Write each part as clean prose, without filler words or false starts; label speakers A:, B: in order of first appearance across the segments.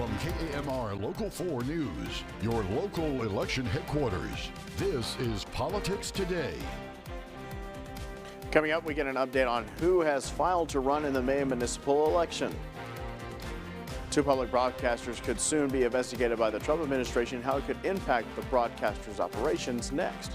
A: From KAMR Local 4 News, your local election headquarters, this is Politics Today.
B: Coming up, we get an update on who has filed to run in the May municipal election. Two public broadcasters could soon be investigated by the Trump administration, how it could impact the broadcasters' operations next.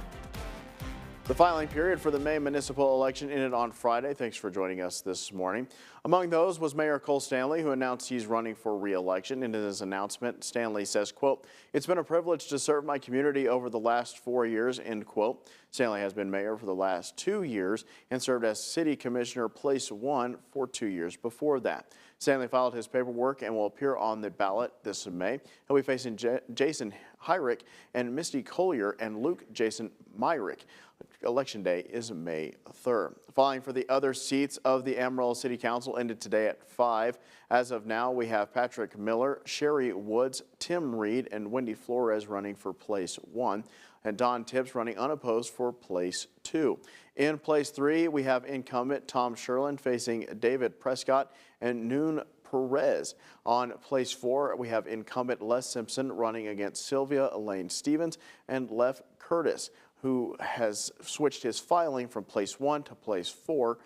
B: The filing period for the May municipal election ended on Friday. Thanks for joining us this morning. Among those was Mayor Cole Stanley, who announced he's running for re-election. In his announcement, Stanley says, quote, "It's been a privilege to serve my community over the last 4 years," end quote. Stanley has been mayor for the last 2 years and served as city commissioner place 1 for 2 years before that. Stanley filed his paperwork and will appear on the ballot this May. He'll be facing Jason Hyrick and Misty Collier and Luke Jason Myrick. Election day is May 3rd. Filing for the other seats of the Amarillo City Council ended today at 5. As of now, we have Patrick Miller, Sherry Woods, Tim Reed, and Wendy Flores running for place 1, and Don Tibbs running unopposed for place 2. In place 3, we have incumbent Tom Sherlin facing David Prescott and Noon Perez. On place 4, we have incumbent Les Simpson running against Sylvia Elaine Stevens and Lev Curtis, who has switched his filing from place 1 to place 4,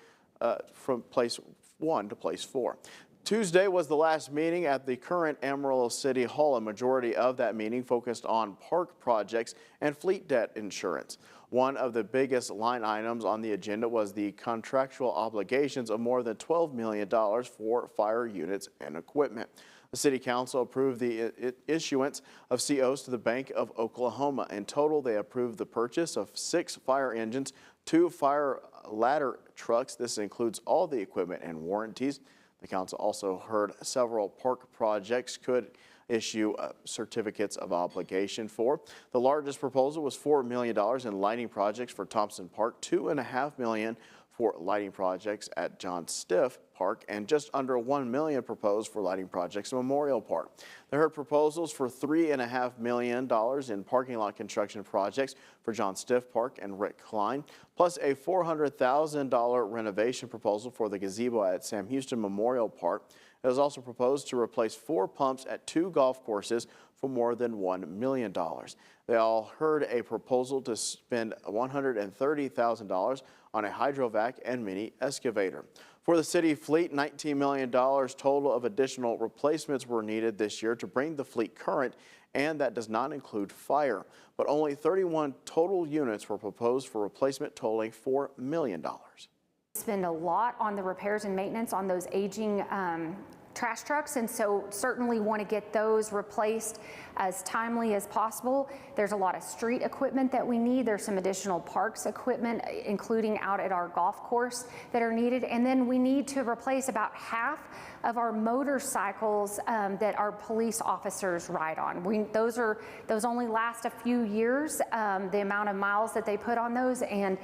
B: Tuesday was the last meeting at the current Amarillo City Hall. A majority of that meeting focused on park projects and fleet debt insurance. One of the biggest line items on the agenda was the contractual obligations of more than $12 million for fire units and equipment. The City Council approved the issuance of COs to the Bank of Oklahoma. In total, they approved the purchase of 6 fire engines, 2 fire ladder trucks. This includes all the equipment and warranties. The council also heard several park projects could issue certificates of obligation for. The largest proposal was $4 million in lighting projects for Thompson Park, $2.5 million for lighting projects at John Stiff Park, and just under $1 million proposed for lighting projects at Memorial Park. They heard proposals for $3.5 million in parking lot construction projects for John Stiff Park and Rick Klein, plus a $400,000 renovation proposal for the gazebo at Sam Houston Memorial Park. It was also proposed to replace 4 pumps at 2 golf courses for more than $1 million. They all heard a proposal to spend $130,000 on a hydrovac and mini excavator. For the city fleet, $19 million total of additional replacements were needed this year to bring the fleet current, and that does not include fire. But only 31 total units were proposed for replacement, totaling $4 million.
C: Spend a lot on the repairs and maintenance on those aging trash trucks, and so certainly want to get those replaced as timely as possible. There's a lot of street equipment that we need. There's some additional parks equipment, including out at our golf course, that are needed. And then we need to replace about half of our motorcycles that our police officers ride on. Those only last a few years, the amount of miles that they put on those, and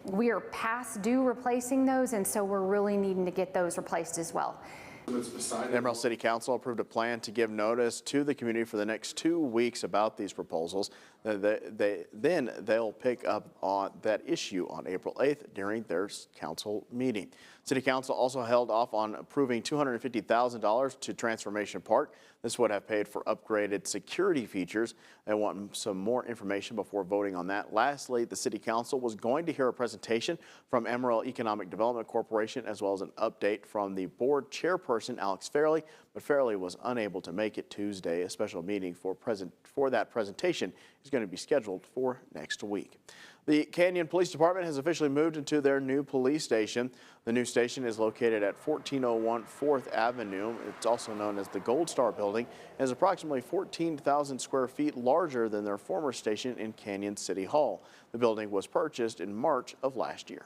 C: we are past due replacing those, and so we're really needing to get those replaced as well.
B: The Amarillo City Council approved a plan to give notice to the community for the next 2 weeks about these proposals. Then they'll pick up on that issue on April 8th during their council meeting. City Council also held off on approving $250,000 to Transformation Park. This would have paid for upgraded security features. They want some more information before voting on that. Lastly, the City Council was going to hear a presentation from Amarillo Economic Development Corporation, as well as an update from the board chairperson, Alex Fairley, but Fairley was unable to make it Tuesday. A special meeting for that presentation is going to be scheduled for next week. The Canyon Police Department has officially moved into their new police station. The new station is located at 1401 4th Avenue. It's also known as the Gold Star Building and is approximately 14,000 square feet larger than their former station in Canyon City Hall. The building was purchased in March of last year.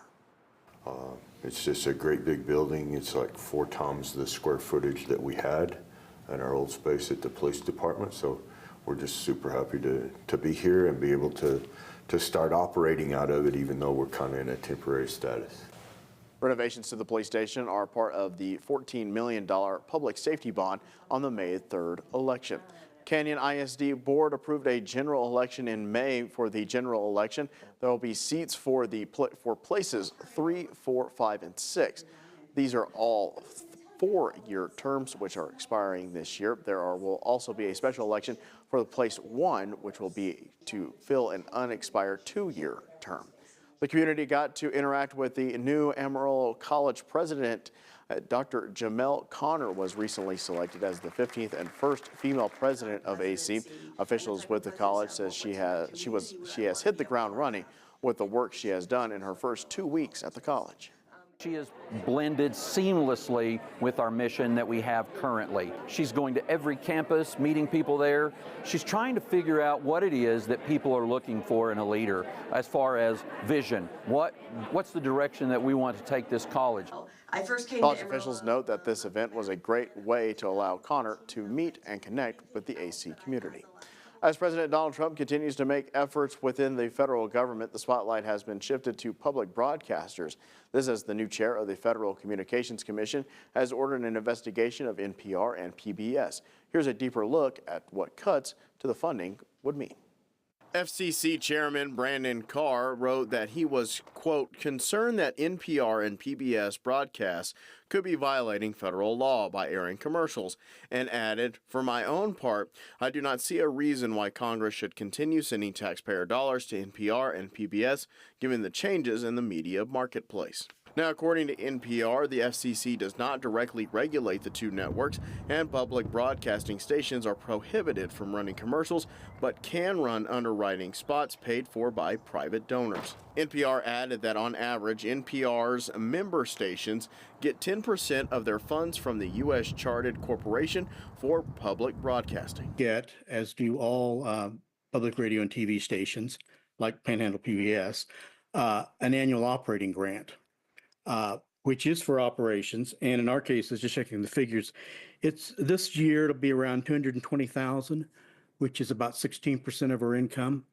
D: It's just a great big building. It's like 4 times the square footage that we had in our old space at the police department. So we're just super happy to be here and be able to start operating out of it, even though we're kind of in a temporary status.
B: Renovations to the police station are part of the $14 million public safety bond on the May 3rd election. Canyon ISD Board approved a general election in May. For the general election, there will be seats for places 3, 4, 5, and 6. These are all 4-year terms, which are expiring this year. Will also be a special election for the place 1, which will be to fill an unexpired 2-year term. The community got to interact with the new Amarillo College president. Dr. Jamel Connor was recently selected as the 15th and first female president of AC. Officials with the college says she has hit the ground running with the work she has done in her first 2 weeks at the college.
E: She is blended seamlessly with our mission that we have currently. She's going to every campus, meeting people there. She's trying to figure out what it is that people are looking for in a leader as far as vision. What's the direction that we want to take this college?
B: College officials note that this event was a great way to allow Connor to meet and connect with the AC community. As President Donald Trump continues to make efforts within the federal government, the spotlight has been shifted to public broadcasters. This as the new chair of the Federal Communications Commission has ordered an investigation of NPR and PBS. Here's a deeper look at what cuts to the funding would mean. FCC Chairman Brandon Carr wrote that he was, quote, concerned that NPR and PBS broadcasts could be violating federal law by airing commercials, and added, for my own part, I do not see a reason why Congress should continue sending taxpayer dollars to NPR and PBS, given the changes in the media marketplace. Now, according to NPR, the FCC does not directly regulate the two networks, and public broadcasting stations are prohibited from running commercials, but can run underwriting spots paid for by private donors. NPR added that on average, NPR's member stations get 10% of their funds from the U.S. chartered corporation for public broadcasting.
F: As do all public radio and TV stations, like Panhandle PBS, an annual operating grant. Which is for operations, and in our case, it's just checking the figures. It's this year it'll be around $220,000, which is about 16% of our income.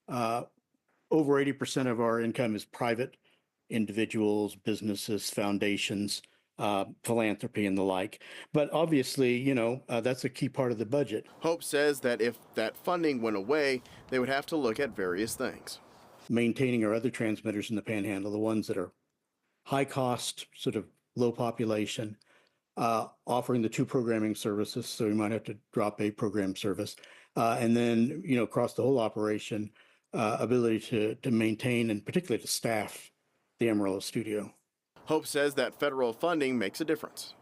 F: Over 80% of our income is private individuals, businesses, foundations, philanthropy, and the like. But obviously, that's a key part of the budget.
B: Hope says that if that funding went away, they would have to look at various things.
F: Maintaining our other transmitters in the Panhandle, the ones that are high cost, sort of low population, offering the 2 programming services, so we might have to drop a program service, and then across the whole operation, ability to maintain and particularly to staff the Amarillo studio.
B: Hope says that federal funding makes a difference.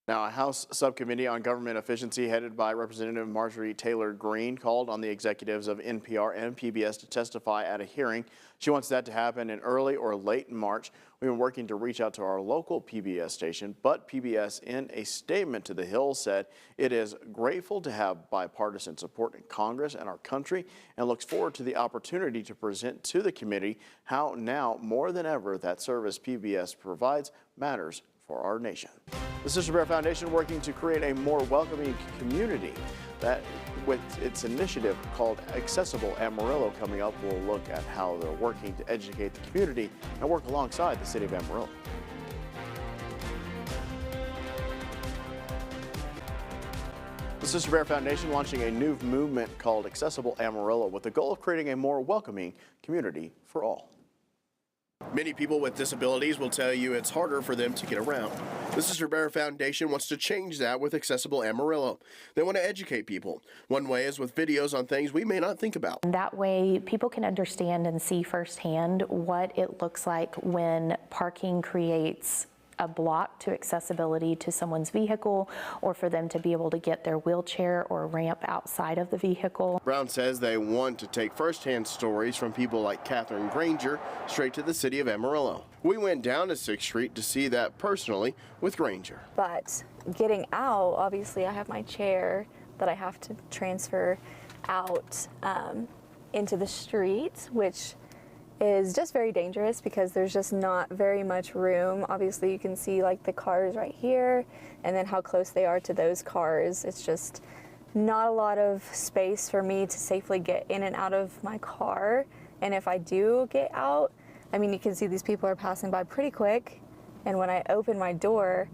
B: Now, a House subcommittee on government efficiency headed by Representative Marjorie Taylor Greene called on the executives of NPR and PBS to testify at a hearing. She wants that to happen in early or late March. We've been working to reach out to our local PBS station, but PBS, in a statement to The Hill, said it is grateful to have bipartisan support in Congress and our country and looks forward to the opportunity to present to the committee how now more than ever that service PBS provides matters for our nation. The Sister Bear Foundation working to create a more welcoming community. That, with its initiative called Accessible Amarillo coming up, we'll look at how they're working to educate the community and work alongside the city of Amarillo. The Sister Bear Foundation launching a new movement called Accessible Amarillo with the goal of creating a more welcoming community for all. Many people with disabilities will tell you it's harder for them to get around. The Sister Bear Foundation wants to change that with Accessible Amarillo. They want to educate people. One way is with videos on things we may not think about.
G: That way people can understand and see firsthand what it looks like when parking creates a block to accessibility to someone's vehicle, or for them to be able to get their wheelchair or ramp outside of the vehicle.
B: Brown says they want to take firsthand stories from people like Catherine Granger straight to the city of Amarillo. We went down to 6th Street to see that personally with Granger.
H: But getting out, obviously I have my chair that I have to transfer out into the street, which is just very dangerous because there's just not very much room. Obviously you can see like the cars right here and then how close they are to those cars. It's just not a lot of space for me to safely get in and out of my car. And if I do get out, I mean, you can see these people are passing by pretty quick. And when I open my door,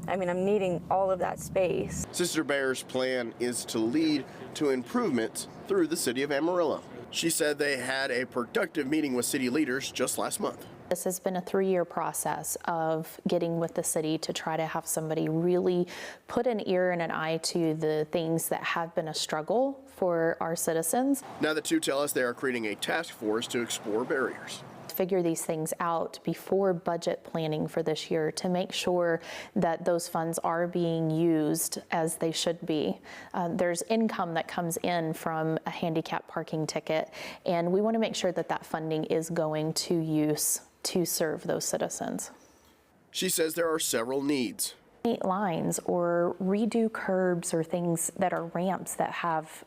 H: I mean, I'm needing all of that space.
B: Sister Bear's plan is to lead to improvements through the city of Amarillo. She said they had a productive meeting with city leaders just last month.
G: This has been a 3-year process of getting with the city to try to have somebody really put an ear and an eye to the things that have been a struggle for our citizens.
I: Now the two tell us they are creating a task force to explore barriers.
G: Figure these things out before budget planning for this year to make sure that those funds are being used as they should be. There's income that comes in from a handicap parking ticket, and we want to make sure that that funding is going to use to serve those citizens.
I: She says there are several needs.
G: Paint lines or redo curbs or things that are ramps that have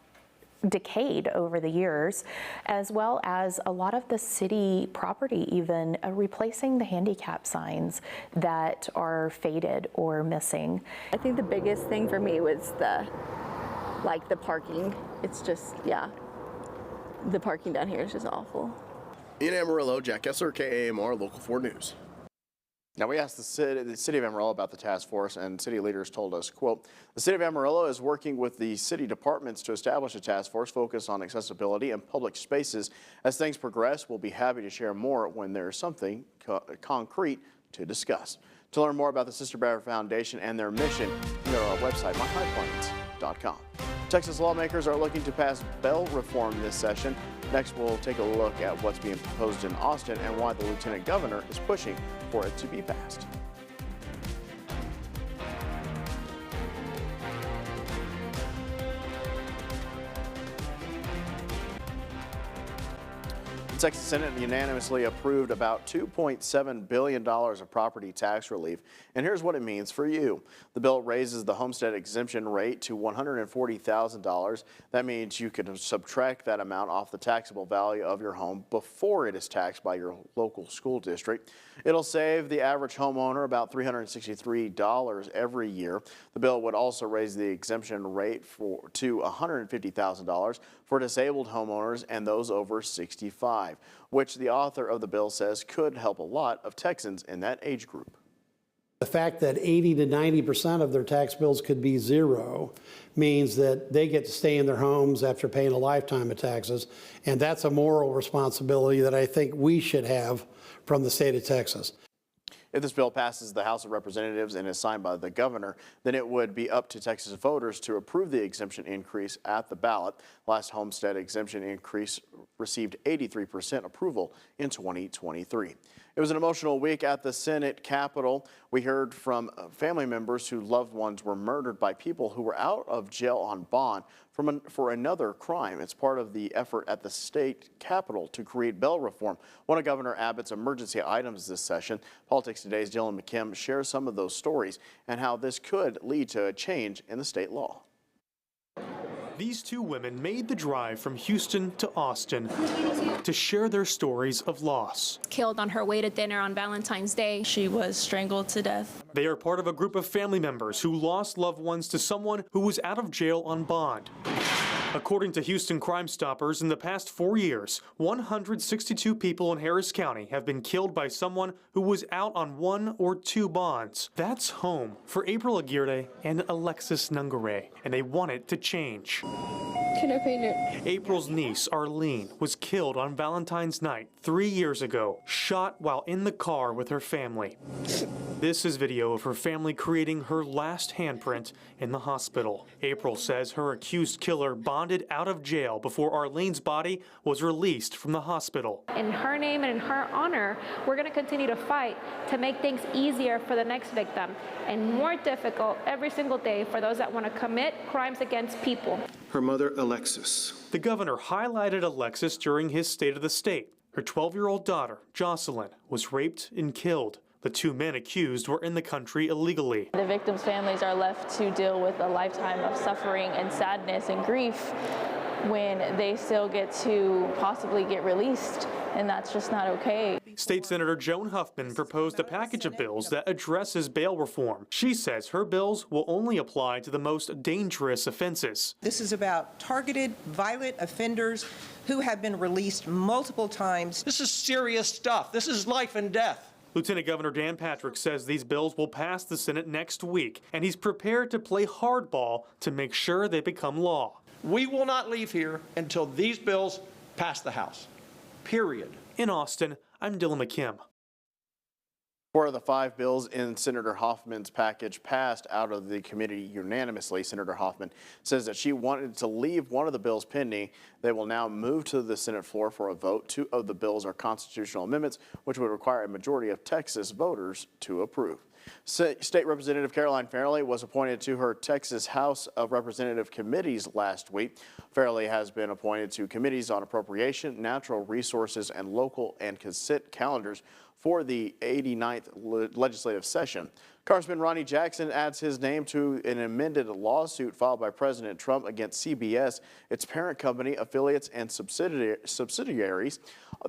G: decayed over the years, as well as a lot of the city property, even replacing the handicap signs that are faded or missing.
H: I think the biggest thing for me was the parking. It's just, yeah, the parking down here is just awful.
I: In Amarillo, Jack Kessler, KAMR, Local 4 News.
B: Now, we asked the city of Amarillo about the task force, and city leaders told us, quote, the city of Amarillo is working with the city departments to establish a task force focused on accessibility and public spaces. As things progress, we'll be happy to share more when there's something concrete to discuss. To learn more about the Sister Bear Foundation and their mission, go to our website, myhighplains.com. Texas lawmakers are looking to pass bail reform this session. Next, we'll take a look at what's being proposed in Austin and why the lieutenant governor is pushing for it to be passed. The Texas Senate unanimously approved about $2.7 billion of property tax relief, and here's what it means for you. The bill raises the homestead exemption rate to $140,000. That means you can subtract that amount off the taxable value of your home before it is taxed by your local school district. It'll save the average homeowner about $363 every year. The bill would also raise the exemption rate to $150,000 for disabled homeowners and those over 65, which the author of the bill says could help a lot of Texans in that age group.
J: The fact that 80 to 90% of their tax bills could be zero means that they get to stay in their homes after paying a lifetime of taxes, and that's a moral responsibility that I think we should have from the state of Texas.
B: If this bill passes the House of Representatives and is signed by the governor, then it would be up to Texas voters to approve the exemption increase at the ballot. Last homestead exemption increase received 83% approval in 2023. It was an emotional week at the Senate Capitol. We heard from family members whose loved ones were murdered by people who were out of jail on bond for another crime. It's part of the effort at the state capitol to create bail reform, one of Governor Abbott's emergency items this session. Politics Today's Dylan McKim shares some of those stories and how this could lead to a change in the state law.
K: These two women made the drive from Houston to Austin to share their stories of loss.
L: Killed on her way to dinner on Valentine's Day. She was strangled to death.
K: They are part of a group of family members who lost loved ones to someone who was out of jail on bond. According to Houston Crime Stoppers, in the past 4 years, 162 people in Harris County have been killed by someone who was out on 1 or 2 bonds. That's home for April Aguirre and Alexis Nungare, and they want it to change.
H: Can I paint it?
K: April's niece, Arlene, was killed on Valentine's night 3 years ago, shot while in the car with her family. This is video of her family creating her last handprint in the hospital. April says her accused killer bonded out of jail before Arlene's body was released from the hospital.
L: In her name and in her honor, we're going to continue to fight to make things easier for the next victim and more difficult every single day for those that want to commit crimes against people.
M: Her mother, Alexis.
K: The governor highlighted Alexis during his State of the State. Her 12-year-old daughter, Jocelyn, was raped and killed. The 2 men accused were in the country illegally.
N: The victims' families are left to deal with a lifetime of suffering and sadness and grief when they still get to possibly get released, and that's just not okay.
K: State Senator Joan Huffman proposed a package of bills that addresses bail reform. She says her bills will only apply to the most dangerous offenses.
O: This is about targeted, violent offenders who have been released multiple times.
P: This is serious stuff. This is life and death.
K: Lieutenant Governor Dan Patrick says these bills will pass the Senate next week, and he's prepared to play hardball to make sure they become law.
P: We will not leave here until these bills pass the House. Period.
K: In Austin, I'm Dylan McKim.
B: 4 of the 5 bills in Senator Hoffman's package passed out of the committee unanimously. Senator Hoffman says that she wanted to leave one of the bills pending. They will now move to the Senate floor for a vote. 2 of the bills are constitutional amendments, which would require a majority of Texas voters to approve. State Representative Caroline Farley was appointed to her Texas House of Representative committees last week. Farley has been appointed to committees on appropriation, natural resources, and local and consent calendars for the 89th legislative session. Congressman Ronnie Jackson adds his name to an amended lawsuit filed by President Trump against CBS, its parent company, affiliates, and subsidiaries.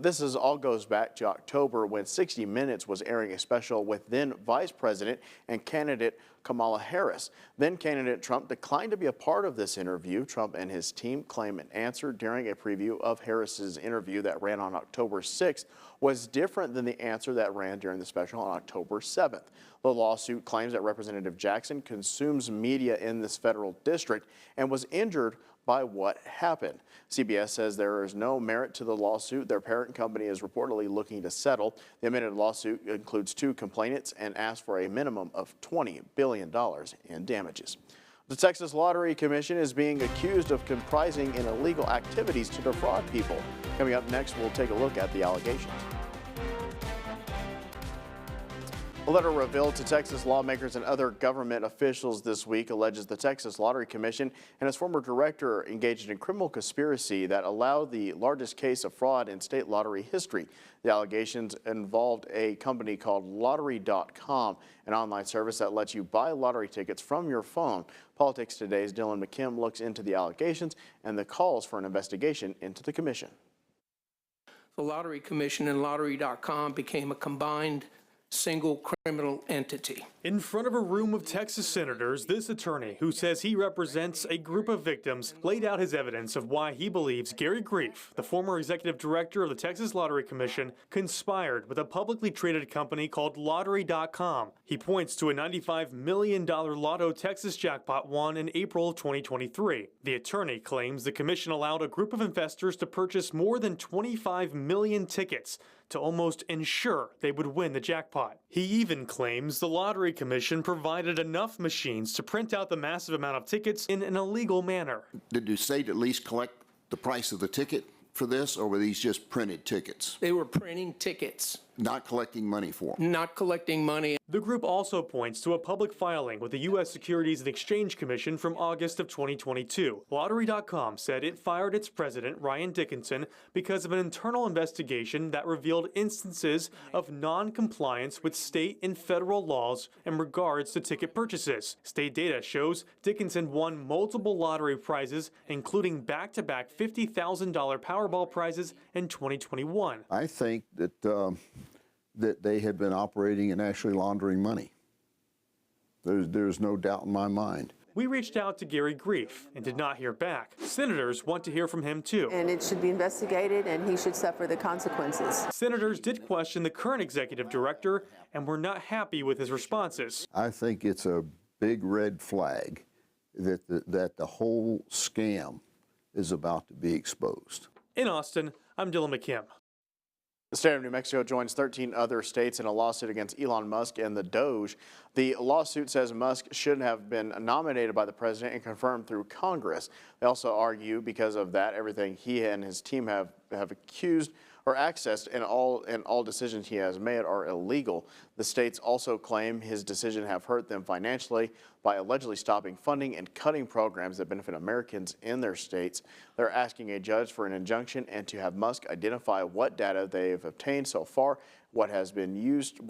B: This all goes back to October when 60 Minutes was airing a special with then Vice President and candidate Kamala Harris. Then candidate Trump declined to be a part of this interview. Trump and his team claim an answer during a preview of Harris's interview that ran on October 6th was different than the answer that ran during the special on October 7th. The lawsuit claims that Representative Jackson consumes media in this federal district and was injured by what happened. CBS says there is no merit to the lawsuit. Their parent company is reportedly looking to settle. The amended lawsuit includes 2 complainants and asks for a minimum of $20 billion in damages. The Texas Lottery Commission is being accused of comprising in illegal activities to defraud people. Coming up next, we'll take a look at the allegations. A letter revealed to Texas lawmakers and other government officials this week alleges the Texas Lottery Commission and its former director engaged in criminal conspiracy that allowed the largest case of fraud in state lottery history. The allegations involved a company called Lottery.com, an online service that lets you buy lottery tickets from your phone. Politics Today's Dylan McKim looks into the allegations and the calls for an investigation into the commission.
Q: The Lottery Commission and Lottery.com became a combined single criminal entity.
K: In front of a room of Texas senators, this attorney, who says he represents a group of victims, laid out his evidence of why he believes Gary Grief, the former executive director of the Texas Lottery Commission, conspired with a publicly traded company called Lottery.com. He points to a $95 million Lotto Texas jackpot won in April of 2023. The attorney claims the commission allowed a group of investors to purchase more than 25 million tickets to almost ensure they would win the jackpot. He even claims the Lottery Commission provided enough machines to print out the massive amount of tickets in an illegal manner.
R: Did the state at least collect the price of the ticket for this, or were these just printed tickets?
Q: They were printing tickets.
R: Not collecting money for them?
Q: Not collecting money.
K: The group also points to a public filing with the U.S. Securities and Exchange Commission from August of 2022. Lottery.com said it fired its president, Ryan Dickinson, because of an internal investigation that revealed instances of non-compliance with state and federal laws in regards to ticket purchases. State data shows Dickinson won multiple lottery prizes, including back-to-back $50,000 Powerball prizes in 2021.
R: I think that they had been operating and actually laundering money. There's no doubt in my mind.
K: We reached out to Gary Grief and did not hear back. Senators want to hear from him too.
S: And it should be investigated and he should suffer the consequences.
K: Senators did question the current executive director and were not happy with his responses.
R: I think it's a big red flag that the whole scam is about to be exposed.
K: In Austin, I'm Dylan McKim.
B: The state of New Mexico joins 13 other states in a lawsuit against Elon Musk and the Doge. The lawsuit says Musk should have been nominated by the president and confirmed through Congress. They also argue because of that, everything he and his team have accused or accessed and all decisions he has made are illegal. The states also claim his decision have hurt them financially by allegedly stopping funding and cutting programs that benefit Americans in their states. They're asking a judge for an injunction and to have Musk identify what data they've obtained so far, what it's been used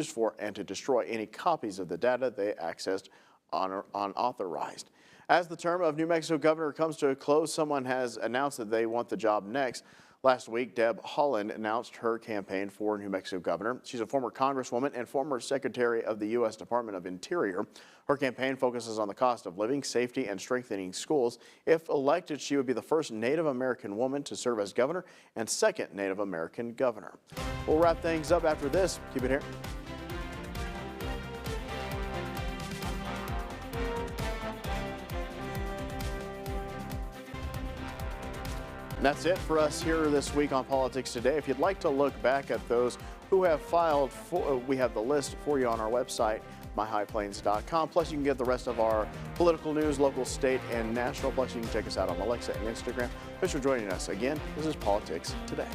B: for, and to destroy any copies of the data they accessed unauthorized. As the term of New Mexico governor comes to a close, someone has announced that they want the job next. Last week, Deb Haaland announced her campaign for New Mexico governor. She's a former congresswoman and former secretary of the U.S. Department of Interior. Her campaign focuses on the cost of living, safety, and strengthening schools. If elected, she would be the first Native American woman to serve as governor and second Native American governor. We'll wrap things up after this. Keep it here. And that's it for us here this week on Politics Today. If you'd like to look back at those who have filed for. We have the list for you on our website, myhighplains.com. Plus, you can get the rest of our political news, local, state, and national. Plus, you can check us out on Alexa and Instagram. Thanks for joining us again. This is Politics Today.